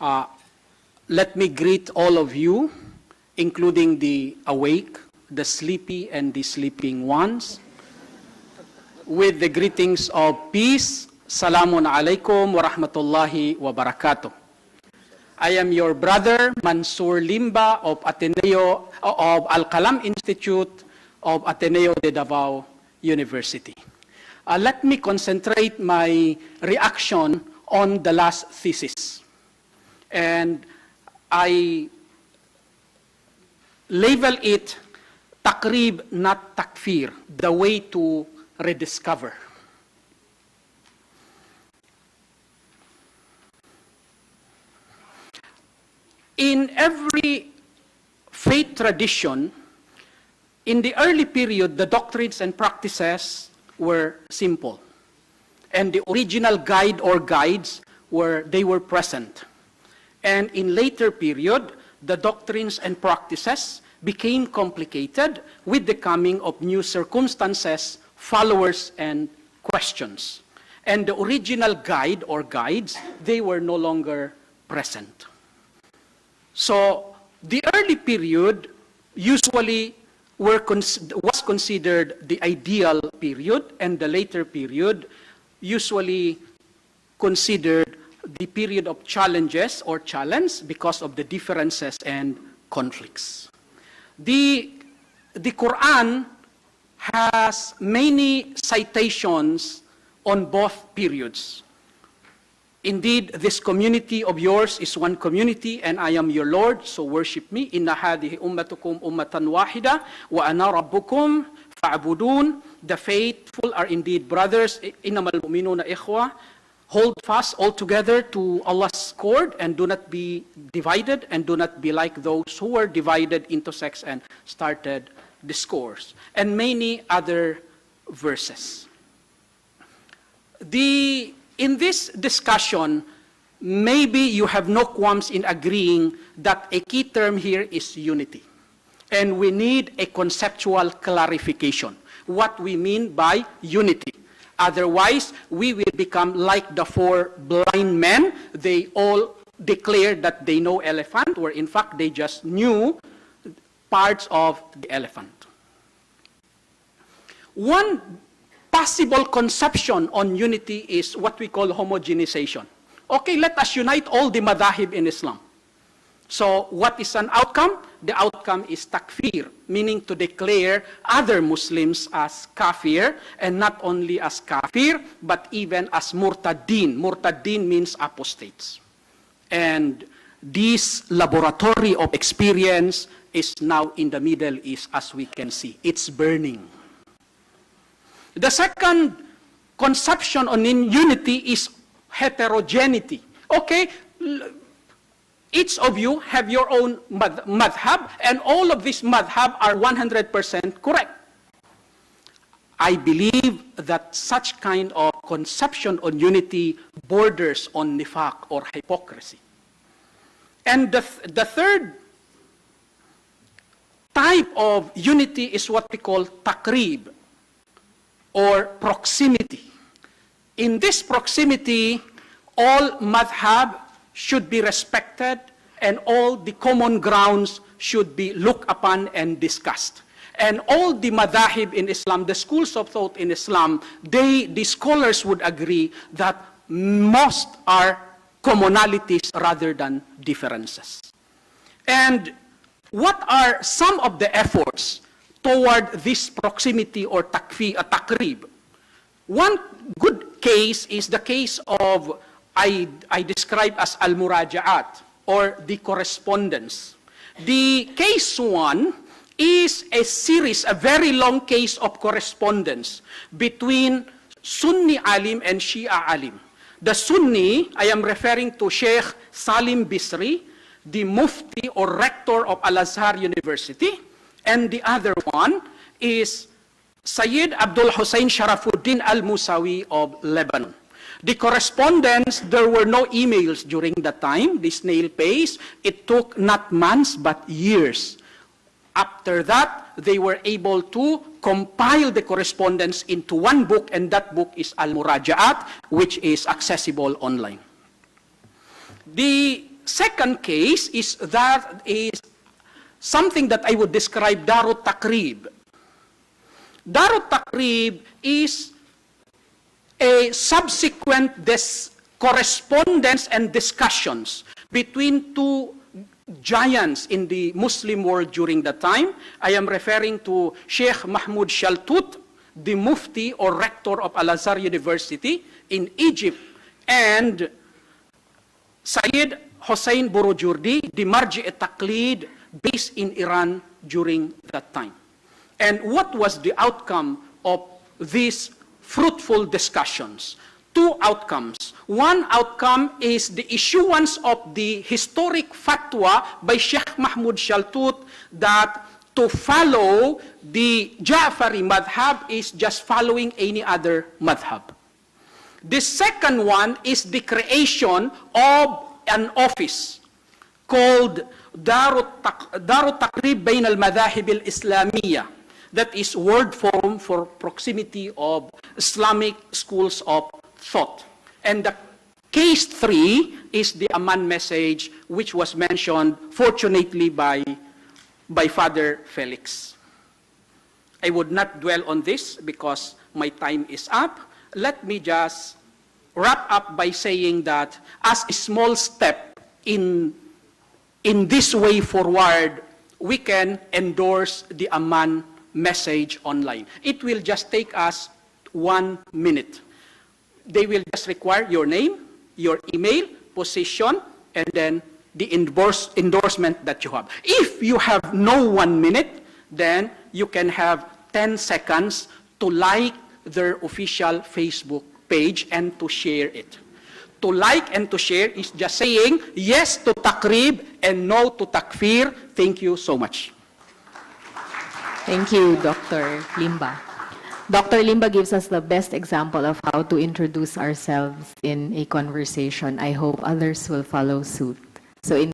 Uh, Let me greet all of you, including the awake, the sleepy, and the sleeping ones, with the greetings of peace. Salamun alaikum wa rahmatullahi wa barakatuh. I am your brother, Mansour Limba of Al-Qalam Institute of Ateneo de Davao University. Let me concentrate my reaction on the last thesis. And I label it takrib, not takfir, the way to rediscover. In every faith tradition, in the early period, the doctrines and practices were simple. And the original guide or guides were present. And in later period, the doctrines and practices became complicated with the coming of new circumstances, followers, and questions. And the original guide or guides, they were no longer present. So the early period usually was considered the ideal period, and the later period usually considered the period of challenges or challenge because of the differences and conflicts. The Quran has many citations on both periods. Indeed, this community of yours is one community, and I am your Lord, so worship me. Inna hadihi ummatukum ummatan wahida, wa ana rabbukum fa'budun. The faithful are indeed brothers. Innamal mu'minuna ikhwa. Hold fast all together to Allah's cord, and do not be divided, and do not be like those who were divided into sects and started discourse. And many other verses. In this discussion, maybe you have no qualms in agreeing that a key term here is unity. And we need a conceptual clarification. What we mean by unity. Otherwise, we will become like the four blind men. They all declared that they know elephant, where in fact they just knew parts of the elephant. One possible conception on unity is what we call homogenization. Okay, let us unite all the madhahib in Islam. So what is an outcome? The outcome is takfir, meaning to declare other Muslims as kafir, and not only as kafir, but even as murtadin. Murtadin means apostates. And this laboratory of experience is now in the Middle East, as we can see. It's burning. The second conception on unity is heterogeneity. Okay, each of you have your own madhab, and all of these madhab are 100% correct. I believe that such kind of conception on unity borders on nifaq or hypocrisy. And the third type of unity is what we call takrib, or proximity. In this proximity, all madhab should be respected, and all the common grounds should be looked upon and discussed. And all the madhahib in Islam, the schools of thought in Islam, the scholars would agree that most are commonalities rather than differences. And what are some of the efforts toward this proximity or takrib? One good case is the case of I describe as al-muraja'at, or the correspondence. The case one is a series, a very long case of correspondence between Sunni alim and Shia alim. The Sunni, I am referring to Sheikh Salim Bisri, the Mufti or Rector of Al-Azhar University, and the other one is Sayyid Abdul Hussein Sharafuddin Al-Musawi of Lebanon. The correspondence, there were no emails during that time, the snail pace. It took not months, but years. After that, they were able to compile the correspondence into one book, and that book is Al-Muraja'at, which is accessible online. The second case is something that I would describe Darut Takrib. Darut Takrib is a subsequent correspondence and discussions between two giants in the Muslim world during that time. I am referring to Sheikh Mahmoud Shaltut, the Mufti or Rector of Al-Azhar University in Egypt, and Sayyid Hossein Burujurdi, the Marji' Taqlid, based in Iran during that time. And what was the outcome of these fruitful discussions? Two outcomes. One outcome is the issuance of the historic fatwa by Sheikh Mahmoud Shaltut that to follow the Ja'fari madhab is just following any other madhab. The second one is the creation of an office called Darut Taqrib Bain al-Madhahib al-Islamiyya, that is word form for proximity of Islamic schools of thought. And the case 3 is the Amman message, which was mentioned fortunately by Father Felix. I would not dwell on this because my time is up. Let me just wrap up by saying that as a small step in this way forward, we can endorse the Amman message online. It will just take us 1 minute. They will just require your name, your email, position, and then the endorsement that you have. If you have no 1 minute, then you can have 10 seconds to like their official Facebook page and to share it. To like and to share is just saying yes to takrib and no to takfir. Thank you so much. Thank you, Dr. Limba. Dr. Limba gives us the best example of how to introduce ourselves in a conversation. I hope others will follow suit. So in